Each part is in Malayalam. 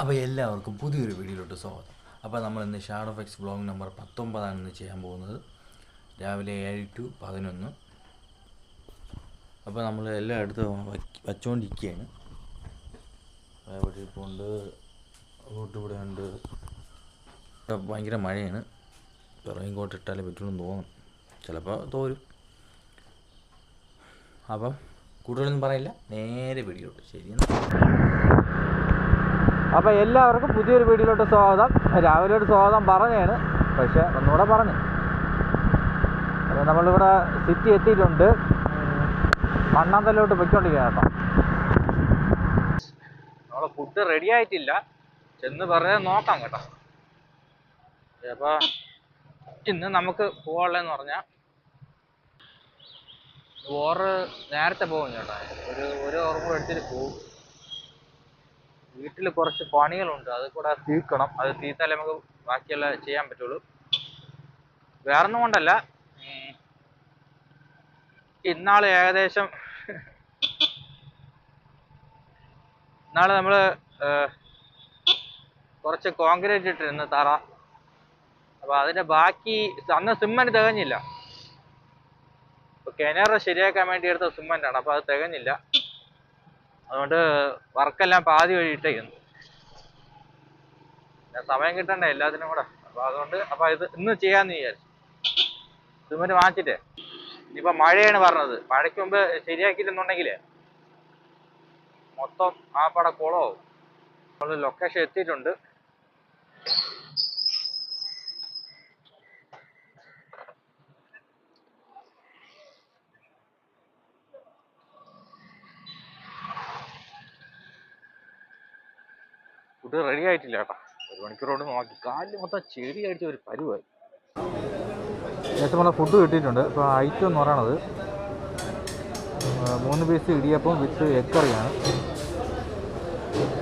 അപ്പോൾ എല്ലാവർക്കും പുതിയൊരു വീഡിയോയിലോട്ട് സ്വാഗതം. അപ്പോൾ നമ്മൾ ഇന്ന് ഷാഡോ എഫക്ട്സ് വ്ളോഗ് നമ്പർ 19 ഇന്ന് ചെയ്യാൻ പോകുന്നത്. രാവിലെ 7 to 11. അപ്പോൾ നമ്മൾ എല്ലാം എടുത്ത് വച്ചുകൊണ്ടിരിക്കുകയാണ്. ഇവിടെ ഇപ്പോൾ ഉണ്ട്, ഇവിടെ ഉണ്ട്. ഇവിടെ ഭയങ്കര മഴയാണ്. റെയിൻ കോട്ട് ഇട്ടാലേ പറ്റുള്ളൂ തോന്നും, ചിലപ്പോൾ തോരും. അപ്പം കൂടുതലൊന്നും പറയില്ല, നേരെ വീഡിയോട്ട്. ശരിയെന്ന്. അപ്പോൾ എല്ലാവർക്കും പുതിയൊരു വീഡിയോയിലോട്ട് സ്വാഗതം. രാവിലെ ഒരു സ്വാഗതം പറഞ്ഞാണ്, പക്ഷേ ഒന്നുകൂടെ പറഞ്ഞു. അപ്പോൾ നമ്മളിവിടെ സിറ്റി എത്തിയിട്ടുണ്ട്. മണ്ണാന്തലോട്ട് പൊയ്ക്കൊണ്ടിരിക്കുക കേട്ടോ. നമ്മളെ ഫുഡ് റെഡി ആയിട്ടില്ല, ചെന്ന് പറഞ്ഞാൽ നോക്കാം കേട്ടോ. അപ്പോൾ ഇന്ന് നമുക്ക് പോകാനുള്ളതെന്ന് പറഞ്ഞാൽ ഓറ് നേരത്തെ പോകും ചേട്ടാ. ഒരു ഓർമ്മ എടുത്തിട്ട് പോകും. വീട്ടിൽ കുറച്ച് പണികളുണ്ട്, അത് കൂടെ തീർക്കണം. അത് തീർത്താലേ നമുക്ക് ബാക്കിയെല്ലാം ചെയ്യാൻ പറ്റുള്ളൂ. വേറൊന്നും കൊണ്ടല്ല, ഇന്നാള് ഏകദേശം ഇന്നാള് നമ്മള് കുറച്ച് കോൺക്രീറ്റ് ഇട്ടിരുന്നു തറ. അപ്പൊ അതിന്റെ ബാക്കി അന്ന് സിമെന്റ് തികഞ്ഞില്ല. കിണർ ശരിയാക്കാൻ വേണ്ടി എടുത്ത സിമെന്റ് ആണ്, അപ്പൊ അത് തികഞ്ഞില്ല. അതുകൊണ്ട് വർക്കെല്ലാം പാതി വഴി ഇട്ടേക്കുന്നു. സമയം കിട്ടണ്ടേ എല്ലാത്തിനും കൂടെ. അപ്പൊ അതുകൊണ്ട് ഇത് ഇന്ന് ചെയ്യാന്ന് വിചാരിച്ചു. സിമെന്റ് വാങ്ങിച്ചിട്ടേ, ഇനിയിപ്പോ മഴയാണ് പറഞ്ഞത്. മഴയ്ക്ക് മുമ്പ് ശരിയാക്കിയില്ലെന്നുണ്ടെങ്കിലേ മൊത്തം ആ പട കുളമാവും. നമ്മൾ ലൊക്കേഷൻ എത്തിയിട്ടുണ്ട്. ഫുഡ് റെഡി ആയിട്ടില്ല കേട്ടോ. 1 മണിക്കൂറോട് നോക്കി, കാലിൽ മൊത്തം ചെടി അടിച്ച ഒരു പരുവായി. നമ്മളെ ഫുഡ് കിട്ടിയിട്ടുണ്ട്. ഇപ്പോൾ ഐറ്റം എന്ന് പറയണത് 3 പീസ് ഇടിയപ്പം വിത്ത് എഗ് കറിയാണ്.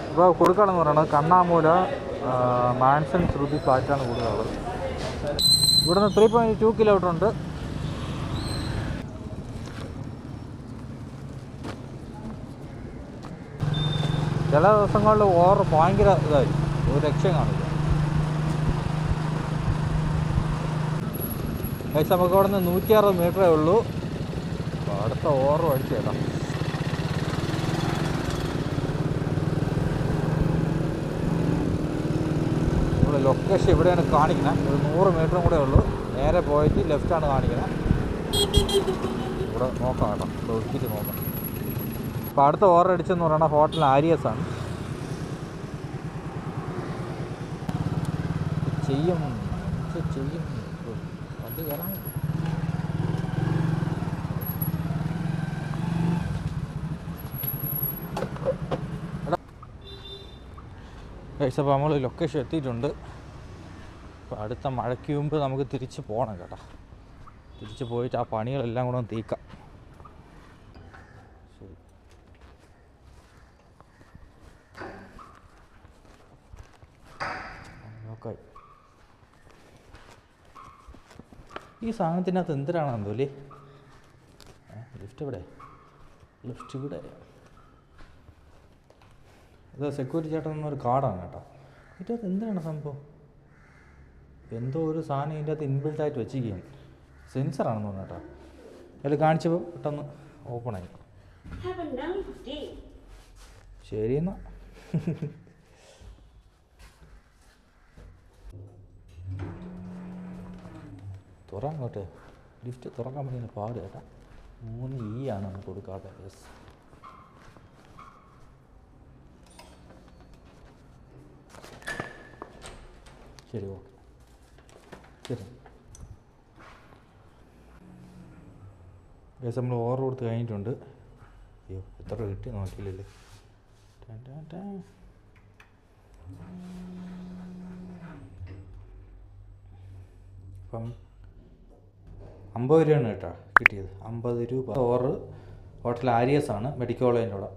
ഇപ്പോൾ കൊടുക്കാണെന്ന് പറയുന്നത് കണ്ണാമൂല, മാൻസൺ, ശ്രുതി ഫ്ലാറ്റാണ് കൊടുക്കാനുള്ളത്. ഇവിടുന്ന് 3.2 കിലോമീറ്റർ ഉണ്ട്. ചില ദിവസങ്ങളിൽ ഓവർ ഭയങ്കര ഇതായി, ഒരു രക്ഷയും കാണില്ല. പക്ഷേ നമുക്ക് അവിടെ നിന്ന് 160 മീറ്ററേ ഉള്ളൂ. അപ്പോൾ അടുത്ത ഓവർ അടിച്ചേക്കാം. ഇവിടെ ലൊക്കേഷൻ ഇവിടെയാണ് കാണിക്കുന്നത്. ഒരു 100 മീറ്ററും കൂടെ ഉള്ളൂ. നേരെ പോയിട്ട് ലെഫ്റ്റാണ് കാണിക്കുന്നത്. ഇവിടെ നോക്കാം കേട്ടോ, ഇവിടെ ഒതുക്കിയിട്ട് നോക്കാം. അപ്പോൾ അടുത്ത ഓർഡർ അടിച്ചെന്ന് പറയുന്നത് ഹോട്ടൽ ആര്യസ് ആണ്. ചെയ്യും വണ്ടി കയറാൻ. അപ്പോൾ നമ്മൾ ലൊക്കേഷൻ എത്തിയിട്ടുണ്ട്. അപ്പോൾ അടുത്ത മഴയ്ക്ക് മുമ്പ് നമുക്ക് തിരിച്ച് പോകണം കേട്ടോ. തിരിച്ച് പോയിട്ട് ആ പണികളെല്ലാം കൂടെ ഒന്ന് തീക്കാം. ഈ സാധനത്തിനകത്ത് എന്തിനാണെന്തോ അല്ലേ? ലിഫ്റ്റ് ഇവിടെ, ലിഫ്റ്റ് ഇവിടെ. ഇത് സെക്യൂരിറ്റി ചേട്ടൻ എന്നൊരു കാർഡാണ് കേട്ടോ. ഇതിനകത്ത് എന്തിനാണ് സംഭവം? എന്തോ ഒരു സാധനം ഇതിൻ്റെ അകത്ത് ഇൻബിൽട്ടായിട്ട് വെച്ചിരിക്കുകയാണ്. സെൻസറാണെന്ന് പറഞ്ഞു കേട്ടോ. അതിൽ കാണിച്ചപ്പോൾ പെട്ടെന്ന് ഓപ്പണായി. ശരി എന്നാ. തുറങ്ങോട്ടെ, ലിഫ്റ്റ് തുറക്കാൻ വേണ്ടി പാട് കേട്ടോ. 3E ആണ് നമുക്ക് കൊടുക്കാതെ. ശരി, ഓക്കെ, ശരി. നമ്മൾ ഓർഡർ കൊടുത്ത് കഴിഞ്ഞിട്ടുണ്ട്. അയ്യോ, എത്ര രൂപ കിട്ടി നോക്കിയില്ലല്ലേ. അപ്പം 50 രൂപയാണ് കേട്ടോ കിട്ടിയത്. 50 രൂപ. ഓർഡർ ഹോട്ടൽ ആര്യസ് ആണ്, മെഡിക്കൽ കോളേജിൻ്റെ അവിടെ.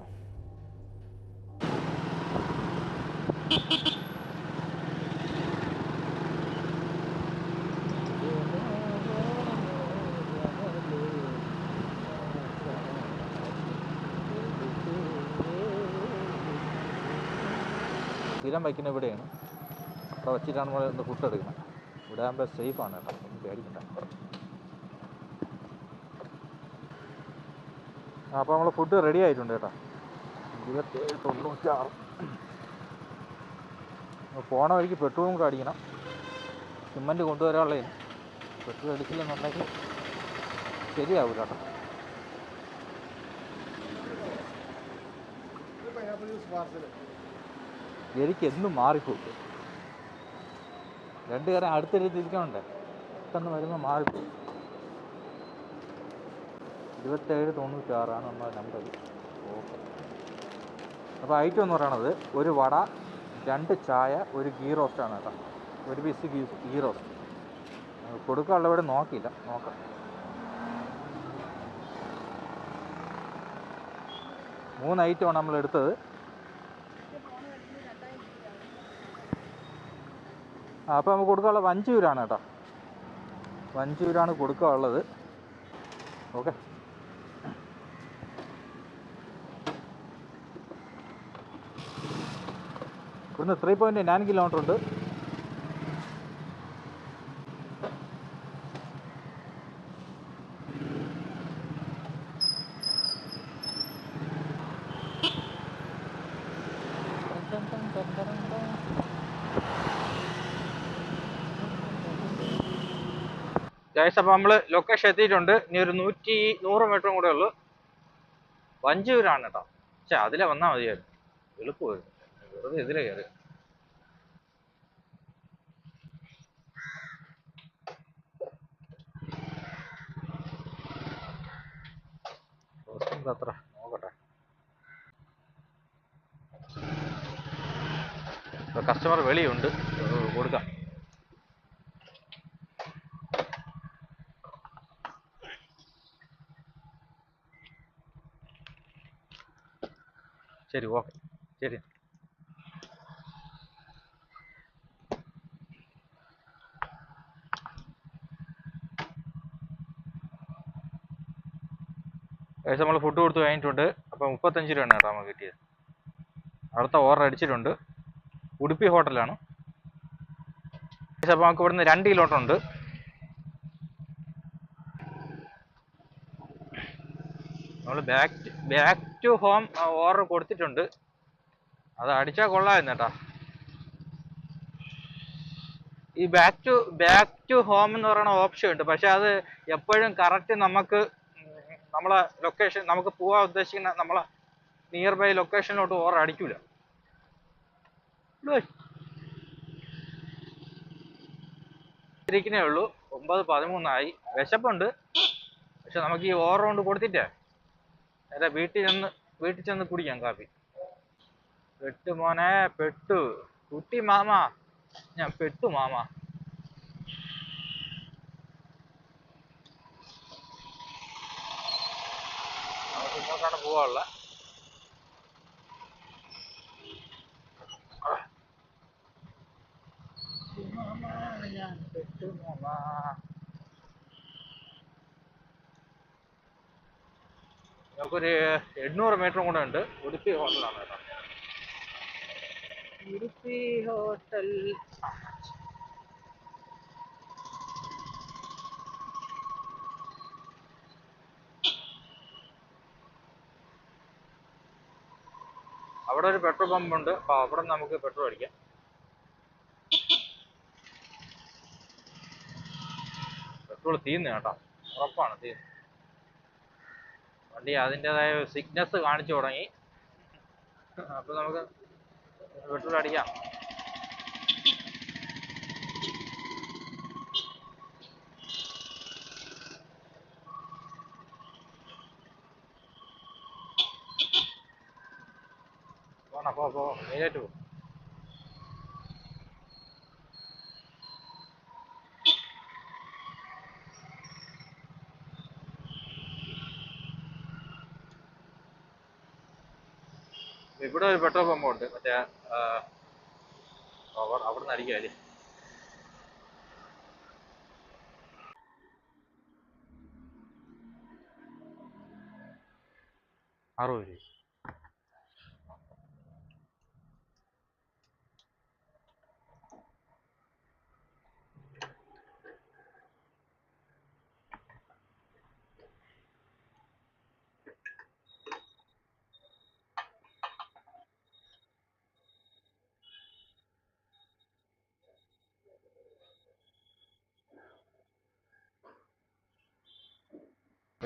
സ്ഥിരം വയ്ക്കുന്ന ഇവിടെയാണ്. അവിടെ വച്ചിട്ടാണ് നമ്മൾ ഇന്ന് ഫുഡ് എടുക്കുന്നത്. ഇവിടെ ആകുമ്പോൾ സേഫാണ് കേട്ടോ, ഒന്നും പേടിക്കണ്ട. അപ്പോൾ നമ്മൾ ഫുഡ് റെഡി ആയിട്ടുണ്ട് കേട്ടോ. 27.96. പോണ വഴിക്ക് പെട്രോളും കൂടെ അടിക്കണം. സിമൻറ്റ് കൊണ്ടുവരാനുള്ളതിന് പെട്രോൾ അടിച്ചില്ലെന്നുണ്ടെങ്കിൽ ശരിയാവില്ല കേട്ടോ. എനിക്ക് എന്നും മാറിപ്പോകും. 2 കാര്യം അടുത്തടുത്തിരിക്കണുണ്ടേ, പെട്ടെന്ന് വരുമ്പോൾ മാറിപ്പോകും. 27.96 നമ്മുടെ നമ്പർ. ഓക്കെ. അപ്പോൾ ഐറ്റം എന്ന് പറയണത് ഒരു വട, 2 ചായ, ഒരു ഗീ റോസ്റ്റാണ് കേട്ടോ. ഒരു പീസ് ഗീ റോസ്റ്റ് കൊടുക്കാനുള്ള ഇവിടെ നോക്കിയില്ല, നോക്കാം. മൂന്ന് ഐറ്റമാണ് നമ്മൾ എടുത്തത്. അപ്പോൾ നമുക്ക് കൊടുക്കാനുള്ളത് വഞ്ചൂരാണ് കേട്ടോ. വഞ്ചൂരാണ് കൊടുക്കാനുള്ളത്. ഓക്കെ. ഇവിടുന്ന് 3.9 കിലോമീറ്റർ ഉണ്ട്. ഗൈസ്, അപ്പോൾ നമ്മൾ ലൊക്കേഷൻ എത്തിയിട്ടുണ്ട്. ഇനി ഒരു 100 മീറ്ററും കൂടെ ഉള്ളൂ. വഞ്ചൂരാണ് കേട്ടോ. പക്ഷേ അതിലെ വന്നാൽ മതിയായിരുന്നു, എളുപ്പമായിരുന്നു. വെറുതെ ഇതിലെ കയറി. അത്ര നോക്കട്ടെ. കസ്റ്റമർ വെളിയുണ്ട്, കൊടുക്കാം. ശരി, ഓക്കെ, ശരി. ഏകദേശം നമ്മൾ ഫുഡ് കൊടുത്ത് കഴിഞ്ഞിട്ടുണ്ട്. അപ്പോൾ 35 രൂപയാണ് കേട്ടോ നമുക്ക് കിട്ടിയത്. അവിടുത്തെ ഓർഡർ അടിച്ചിട്ടുണ്ട്. ഉടുപ്പി ഹോട്ടലാണ്. അപ്പോൾ നമുക്ക് ഇവിടുന്ന് 2 കിലോമീറ്റർ ഉണ്ട്. നമ്മൾ ബാക്ക് ടു ഹോം ഓർഡർ കൊടുത്തിട്ടുണ്ട്. അത് അടിച്ചാൽ കൊള്ളാമായിരുന്നു കേട്ടോ. ഈ ബാക്ക് ടു ഹോം എന്ന് പറയുന്ന ഓപ്ഷൻ ഉണ്ട്. പക്ഷെ അത് എപ്പോഴും കറക്റ്റ് നമ്മളെ ലൊക്കേഷൻ, നമുക്ക് പോകാൻ ഉദ്ദേശിക്കുന്ന നമ്മളെ നിയർ ബൈ ലൊക്കേഷനിലോട്ട് ഓർഡർ അടിക്കൂല. ഇരിക്കുന്നേ ഉള്ളൂ. 9:13 വിശപ്പുണ്ട്. പക്ഷെ നമുക്ക് ഈ ഓർഡർ കൊണ്ട് കൊടുത്തിട്ടേ നേരെ വീട്ടിൽ ചെന്ന് കുടിക്കാം കാപ്പി. പെട്ടു മോനെ, പെട്ടു കുട്ടി മാമ, ഞാൻ പെട്ടു മാമ. നമുക്ക് ഇങ്ങോട്ടാണ് പോവാനുള്ള. നമുക്കൊരു 800 മീറ്ററും കൂടെ ഉണ്ട്. ഉടുപ്പി ഹോട്ടലാണ് കേട്ടോ. ഉടുപ്പി ഹോട്ടൽ. അവിടെ ഒരു പെട്രോൾ പമ്പ് ഉണ്ട്. അപ്പോൾ അവിടെ നമുക്ക് പെട്രോൾ അടിക്കാം. പെട്രോൾ തീർന്നു കേട്ടോ, ഉറപ്പാണ് തീർന്നു. വണ്ടി അതിൻ്റെതായ സിഗ്നസ് കാണിച്ചു തുടങ്ങി. അപ്പോൾ നമുക്ക് പെട്രോൾ അടിക്കാം. പോ നേരിട്ട് പോകും. ഇവിടെ ഒരു പെട്രോൾ പമ്പ് ഉണ്ട്. മറ്റേ അവിടെ നിന്ന് അടിക്കാം അല്ലേ. ₹60.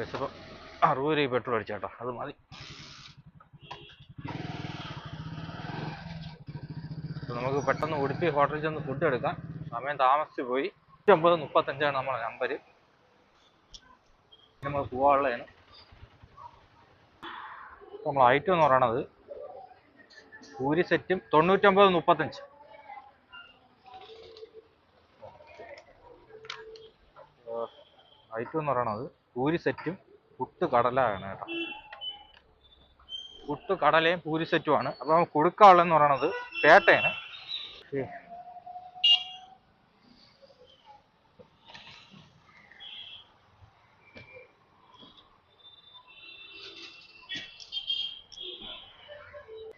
ഇപ്പോൾ 60 രൂപ പെട്രോൾ അടിച്ചാട്ടോ, അത് മതി. നമുക്ക് പെട്ടെന്ന് ഉടുപ്പി ഹോട്ടലിൽ ചെന്ന് ഫുഡ് എടുക്കാം. സമയം താമസിച്ച് പോയി. 150-35 നമ്മളെ നമ്പർ. നമ്മൾ പോകാനുള്ളതാണ്. നമ്മൾ ഐറ്റം എന്ന് പറയണത് പൂരി സെറ്റും 99-35. ഐറ്റം എന്ന് പറയണത് പൂരി സെറ്റും പുട്ട് കടലയാണ് കേട്ടോ. പുട്ട് കടലയും പൂരി സെറ്റുമാണ്. അപ്പോൾ നമുക്ക് കൊടുക്കാനുള്ളതെന്ന് പറയണത് പേട്ടയാണ്.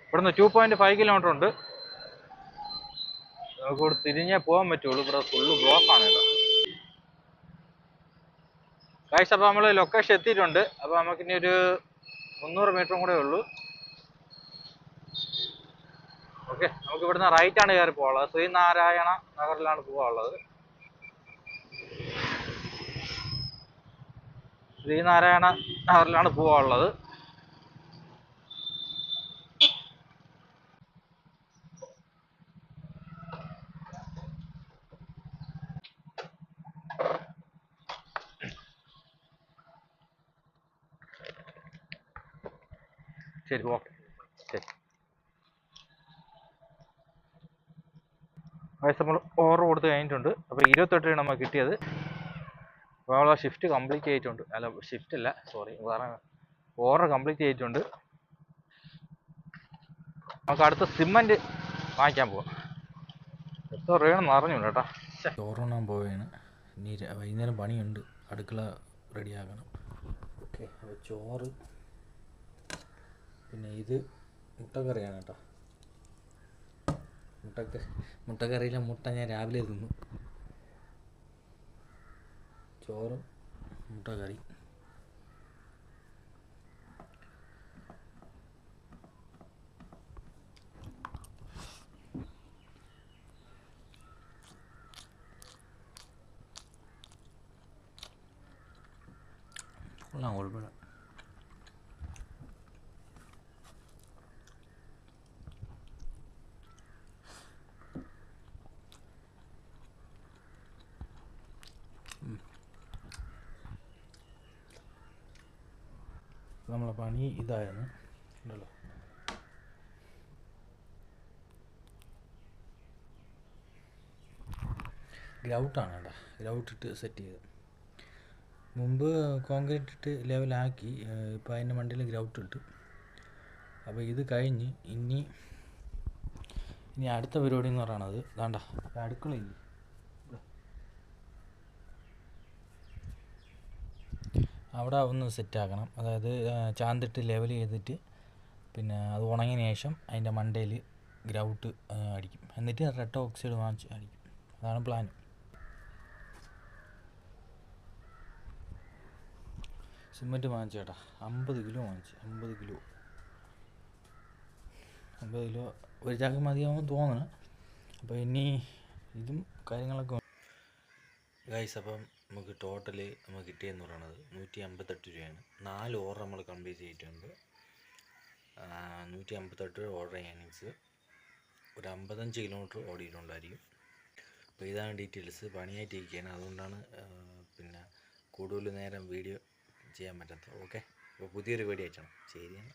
ഇവിടുന്ന് 2.5 കിലോമീറ്റർ ഉണ്ട്. നമുക്ക് ഇവിടെ തിരിഞ്ഞേ പോകാൻ പറ്റുള്ളൂ. ഇവിടെ ഫുള്ള് ബ്ലോക്കാണ് കേട്ടോ ഗൈസ്. അപ്പോൾ നമ്മൾ ലൊക്കേഷൻ എത്തിയിട്ടുണ്ട്. അപ്പോൾ നമുക്കിനി ഒരു 300 മീറ്ററും കൂടെ ഉള്ളൂ. ഓക്കെ, നമുക്ക് ഇവിടുന്ന് റൈറ്റാണ് കയറി പോകാനുള്ളത്. ശ്രീനാരായണ നഗറിലാണ് പോകാനുള്ളത്. ശ്രീനാരായണ നഗറിലാണ് പോകാനുള്ളത്. ശരി, ഓക്കെ, ശരി. വയസ്സ് നമ്മൾ ഓർഡർ കൊടുത്ത് കഴിഞ്ഞിട്ടുണ്ട്. അപ്പോൾ 28 രൂപയാണ് നമുക്ക് കിട്ടിയത്. അപ്പോൾ നമ്മൾ ഷിഫ്റ്റ് കംപ്ലീറ്റ് ചെയ്തിട്ടുണ്ട്. അല്ല, ഷിഫ്റ്റ് അല്ല, സോറി, വേറെ ഓർഡർ കംപ്ലീറ്റ് ചെയ്തിട്ടുണ്ട്. നമുക്ക് അടുത്ത സിമൻറ്റ് വാങ്ങിക്കാൻ പോവാം. എത്ര രൂപയാണെന്ന് അറിഞ്ഞില്ല കേട്ടോ. ചോറുണ്ണാൻ പോവുകയാണ്. ഇനി വൈകുന്നേരം പണിയുണ്ട്, അടുക്കള റെഡിയാക്കണം. ഓക്കെ, അപ്പോൾ ചോറ്, പിന്നെ ഇത് മുട്ടക്കറിയാണ് കേട്ടോ. മുട്ടക്കറിയിലെ മുട്ട ഞാൻ രാവിലെ തിന്നു. ചോറും മുട്ടക്കറി. കുഴപ്പമില്ല. നമ്മളെ പണി ഇതായിരുന്നു ഉണ്ടല്ലോ. ഗ്രൗട്ടാണ് കേട്ടോ, ഗ്രൗട്ടിട്ട് സെറ്റ് ചെയ്ത്. മുമ്പ് കോൺക്രീറ്റ് ഇട്ട് ലെവലാക്കി, ഇപ്പോൾ അതിൻ്റെ മണ്ടിയിൽ ഗ്രൗട്ട് ഇട്ട്. അപ്പോൾ ഇത് കഴിഞ്ഞ് ഇനി അടുത്ത പരിപാടി എന്ന് പറയണത് വേണ്ട, അടുക്കളയില്ല, അവിടെ ഒന്ന് സെറ്റാക്കണം. അതായത് ചാന്തിട്ട് ലെവൽ ചെയ്തിട്ട് പിന്നെ അത് ഉണങ്ങിയ ശേഷം അതിൻ്റെ മണ്ടയിൽ ഗ്രൗട്ട് അടിക്കും. എന്നിട്ട് റെഡ് ഓക്സൈഡ് വാങ്ങിച്ച് അടിക്കും. അതാണ് പ്ലാൻ. സിമെൻറ്റ് വാങ്ങിച്ചു ചേട്ടാ, 50 കിലോ വാങ്ങിച്ചു. 50 കിലോ ഒരു ചാക്ക് മതിയാവും തോന്നണം. അപ്പോൾ ഇനി ഇതും കാര്യങ്ങളൊക്കെ ഗൈസ്. അപ്പം നമുക്ക് ടോട്ടല് നമുക്ക് കിട്ടിയെന്ന് പറയുന്നത് 158 രൂപയാണ്. 4 ഓർഡർ നമ്മൾ കംപ്ലീറ്റ് ചെയ്തിട്ടുണ്ട്. 158 ഓർഡർ ചെയ്യാനിങ്സ് ഒരു 55 കിലോമീറ്റർ ഓടിയിട്ടുണ്ടായിരിക്കും. അപ്പോൾ ഇതാണ് ഡീറ്റെയിൽസ്. പണിയായിട്ടിരിക്കുകയാണ്, അതുകൊണ്ടാണ് പിന്നെ കൂടുതൽ നേരം വീഡിയോ ചെയ്യാൻ പറ്റാത്തത്. ഓക്കെ, അപ്പോൾ പുതിയൊരു വീഡിയോ അയച്ചണം. ശരിയാണ്.